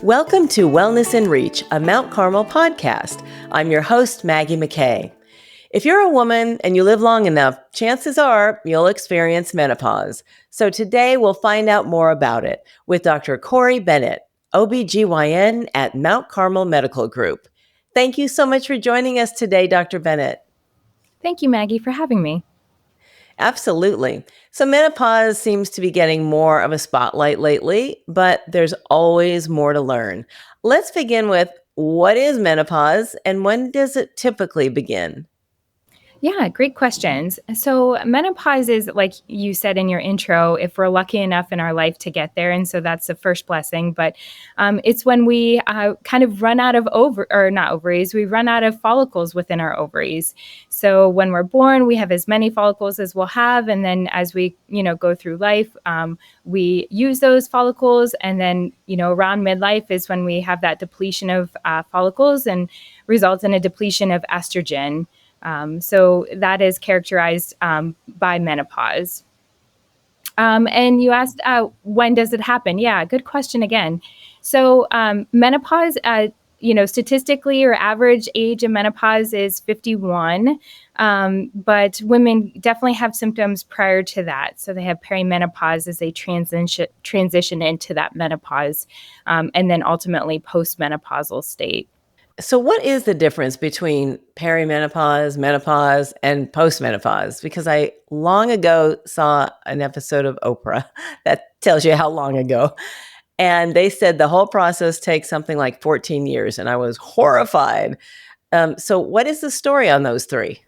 Welcome to Wellness in Reach, a Mount Carmel podcast. I'm your host, Maggie McKay. If you're a woman and you live long enough, chances are you'll experience menopause. So today we'll find out more about it with Dr. Corey Bennett, OBGYN at Mount Carmel Medical Group. Thank you so much for joining us today, Dr. Bennett. Thank you, Maggie, for having me. Absolutely. So menopause seems to be getting more of a spotlight lately, but there's always more to learn. Let's begin with what is menopause and when does it typically begin? Yeah, great questions. So, menopause is, like you said in your intro, if we're lucky enough in our life to get there. And so that's the first blessing. But it's when we kind of run out of not ovaries, we run out of follicles within our ovaries. So, when we're born, we have as many follicles as we'll have. And then as we, go through life, we use those follicles. And then, around midlife is when we have that depletion of follicles and results in a depletion of estrogen. So that is characterized by menopause. And you asked, when does it happen? Yeah, good question again. So menopause, statistically or average age of menopause is 51. But women definitely have symptoms prior to that. So they have perimenopause as they transition into that menopause, and then ultimately postmenopausal state. So what is the difference between perimenopause, menopause, and postmenopause? Because I long ago saw an episode of Oprah that tells you how long ago. And they said the whole process takes something like 14 years. And I was horrified. So what is the story on those three?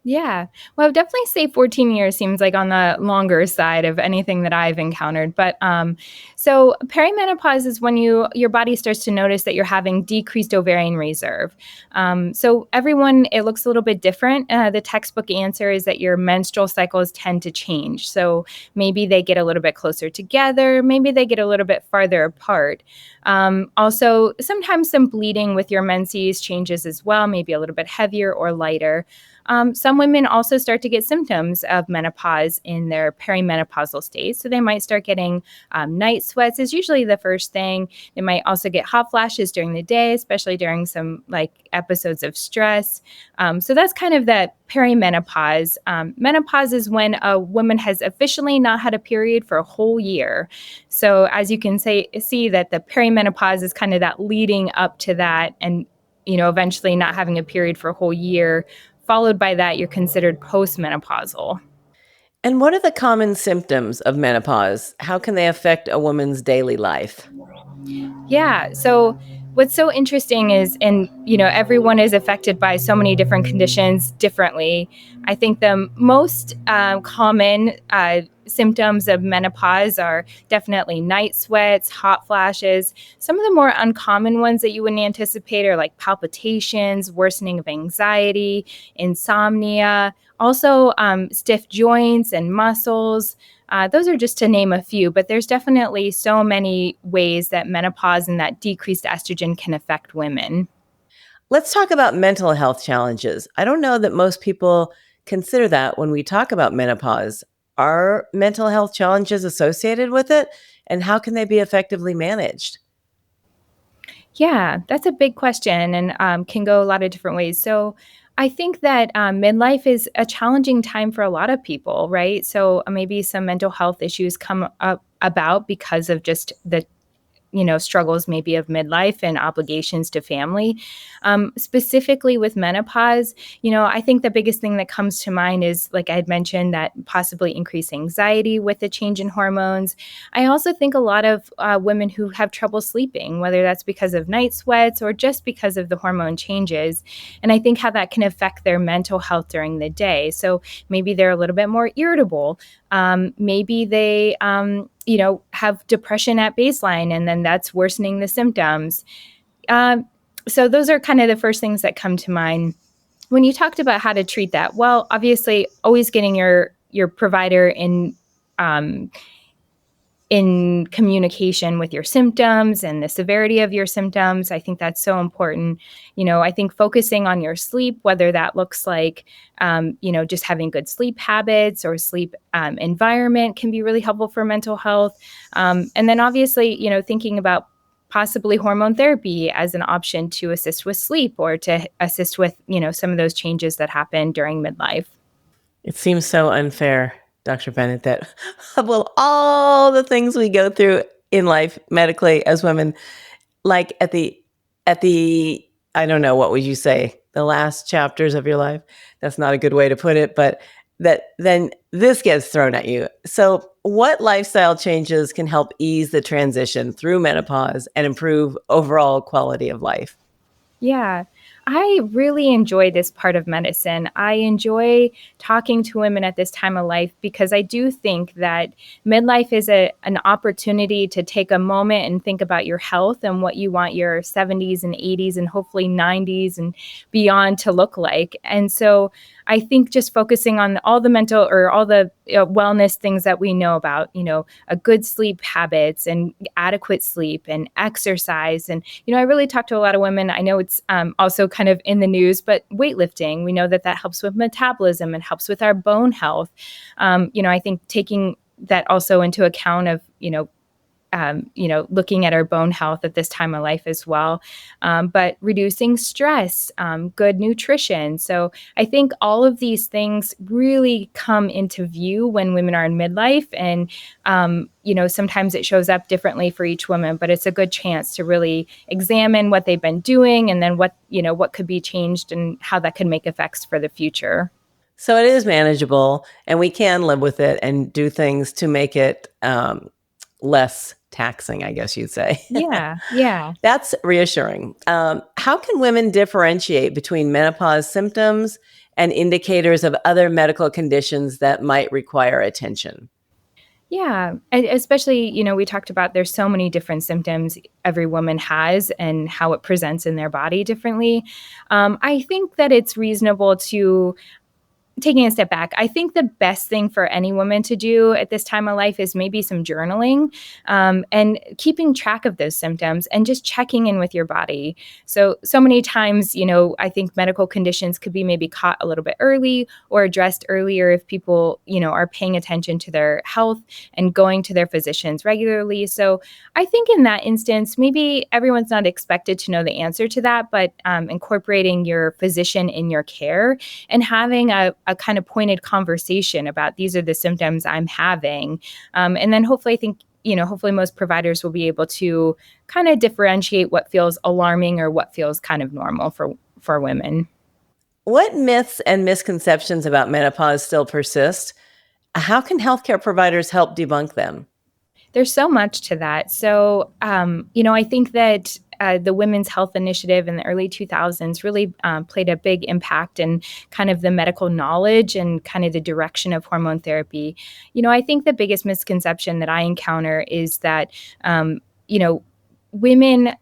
Yeah. Well, I would definitely say 14 years seems like on the longer side of anything that I've encountered. But so perimenopause is when your body starts to notice that you're having decreased ovarian reserve. So everyone, it looks a little bit different. The textbook answer is that your menstrual cycles tend to change. So maybe they get a little bit closer together. Maybe they get a little bit farther apart. Also, sometimes some bleeding with your menses changes as well, maybe a little bit heavier or lighter. Some women also start to get symptoms of menopause in their perimenopausal state. So they might start getting night sweats is usually the first thing. They might also get hot flashes during the day, especially during some episodes of stress. So that's kind of that perimenopause. Menopause is when a woman has officially not had a period for a whole year. So as you can see that the perimenopause is kind of that leading up to that, and eventually not having a period for a whole year. Followed by that, you're considered postmenopausal. And what are the common symptoms of menopause? How can they affect a woman's daily life? Yeah. So what's so interesting is, and everyone is affected by so many different conditions differently. I think the most common symptoms of menopause are definitely night sweats, hot flashes. Some of the more uncommon ones that you wouldn't anticipate are like palpitations, worsening of anxiety, insomnia, also stiff joints and muscles. Those are just to name a few, but there's definitely so many ways that menopause and that decreased estrogen can affect women. Let's talk about mental health challenges. I don't know that most people consider that when we talk about menopause. Are mental health challenges associated with it? And how can they be effectively managed? Yeah, that's a big question and can go a lot of different ways. So I think that midlife is a challenging time for a lot of people, right? So maybe some mental health issues come up about because of just the struggles maybe of midlife and obligations to family. Specifically with menopause, I think the biggest thing that comes to mind is, like I had mentioned, that possibly increased anxiety with the change in hormones. I also think a lot of women who have trouble sleeping, whether that's because of night sweats or just because of the hormone changes. And I think how that can affect their mental health during the day. So maybe they're a little bit more irritable. Maybe they, have depression at baseline, and then that's worsening the symptoms. So those are kind of the first things that come to mind. When you talked about how to treat that, well, obviously, always getting your provider in communication with your symptoms and the severity of your symptoms. I think that's so important. I think focusing on your sleep, whether that looks like, just having good sleep habits or sleep environment can be really helpful for mental health. And then obviously, thinking about possibly hormone therapy as an option to assist with sleep or to assist with, some of those changes that happen during midlife. It seems so unfair, Dr. Bennett, that well, all the things we go through in life medically as women, like at the I don't know, what would you say, the last chapters of your life? That's not a good way to put it, but that then this gets thrown at you. So, what lifestyle changes can help ease the transition through menopause and improve overall quality of life? Yeah, I really enjoy this part of medicine. I enjoy talking to women at this time of life because I do think that midlife is an opportunity to take a moment and think about your health and what you want your 70s and 80s and hopefully 90s and beyond to look like. And so I think just focusing on all the mental or all the wellness things that we know about, a good sleep habits and adequate sleep and exercise. And, I really talk to a lot of women. I know it's also kind of in the news, but weightlifting, we know that helps with metabolism and helps with our bone health. I think taking that also into account of, looking at our bone health at this time of life as well, but reducing stress, good nutrition. So I think all of these things really come into view when women are in midlife. And, sometimes it shows up differently for each woman, but it's a good chance to really examine what they've been doing and then what could be changed and how that could make effects for the future. So it is manageable, and we can live with it and do things to make it less taxing, I guess you'd say. Yeah. Yeah. That's reassuring. How can women differentiate between menopause symptoms and indicators of other medical conditions that might require attention? Yeah, especially, we talked about there's so many different symptoms every woman has and how it presents in their body differently. I think that it's reasonable to taking a step back, I think the best thing for any woman to do at this time of life is maybe some journaling, and keeping track of those symptoms and just checking in with your body. So many times, I think medical conditions could be maybe caught a little bit early or addressed earlier if people, are paying attention to their health and going to their physicians regularly. So I think in that instance, maybe everyone's not expected to know the answer to that, but incorporating your physician in your care and having a kind of pointed conversation about these are the symptoms I'm having. And then hopefully, I think, hopefully most providers will be able to kind of differentiate what feels alarming or what feels kind of normal for women. What myths and misconceptions about menopause still persist? How can healthcare providers help debunk them? There's so much to that. So, I think that the Women's Health Initiative in the early 2000s really played a big impact in kind of the medical knowledge and kind of the direction of hormone therapy. I think the biggest misconception that I encounter is that, women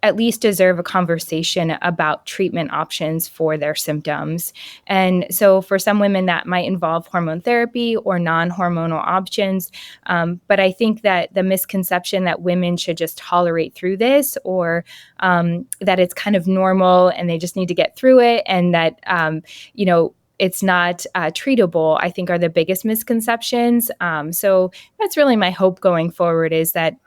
at least deserve a conversation about treatment options for their symptoms. And so for some women, that might involve hormone therapy or non hormonal options. But I think that the misconception that women should just tolerate through this or that it's kind of normal and they just need to get through it and that, it's not treatable, I think are the biggest misconceptions. So that's really my hope going forward is that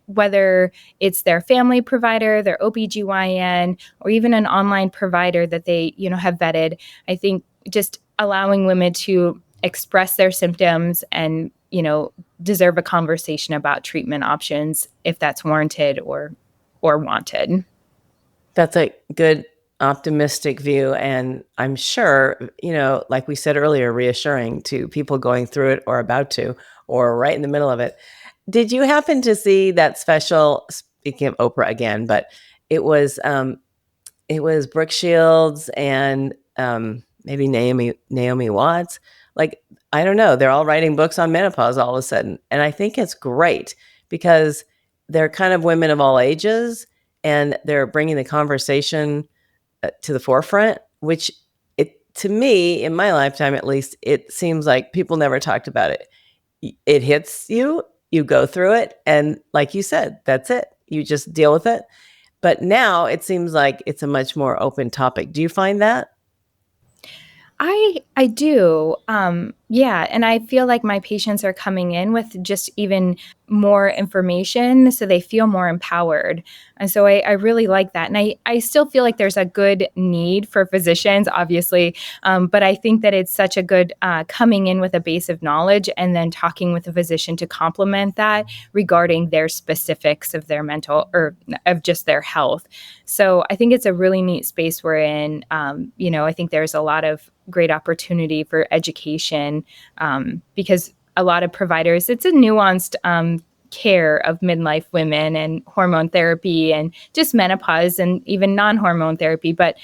whether it's their family provider, their OBGYN, or even an online provider that they, have vetted, I think just allowing women to express their symptoms and, deserve a conversation about treatment options if that's warranted or wanted. That's a good optimistic view, and I'm sure, like we said earlier, reassuring to people going through it or about to or right in the middle of it. Did you happen to see that special, speaking of Oprah again, but it was Brooke Shields and maybe Naomi Watts. Like, I don't know, they're all writing books on menopause all of a sudden. And I think it's great because they're kind of women of all ages and they're bringing the conversation to the forefront, which to me, in my lifetime at least, it seems like people never talked about it. It hits you, you go through it, and like you said, that's it. You just deal with it. But now it seems like it's a much more open topic. Do you find that? I do. Yeah, and I feel like my patients are coming in with just even more information so they feel more empowered. And so I really like that. And I still feel like there's a good need for physicians, obviously, but I think that it's such a good coming in with a base of knowledge and then talking with a physician to complement that regarding their specifics of their mental or of just their health. So I think it's a really neat space we're in. I think there's a lot of great opportunity for education because a lot of providers, it's a nuanced care of midlife women and hormone therapy and just menopause and even non-hormone therapy, but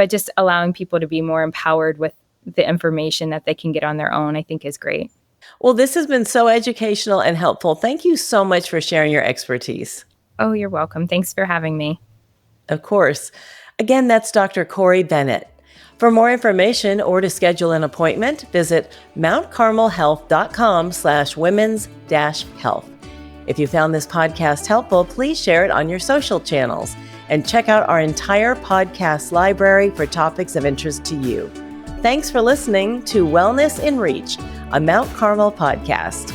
just allowing people to be more empowered with the information that they can get on their own, I think is great. Well, this has been so educational and helpful. Thank you so much for sharing your expertise. Oh, you're welcome. Thanks for having me. Of course. Again, that's Dr. Corey Bennett. For more information or to schedule an appointment, visit mountcarmelhealth.com/womens-health. If you found this podcast helpful, please share it on your social channels and check out our entire podcast library for topics of interest to you. Thanks for listening to Wellness in Reach, a Mount Carmel podcast.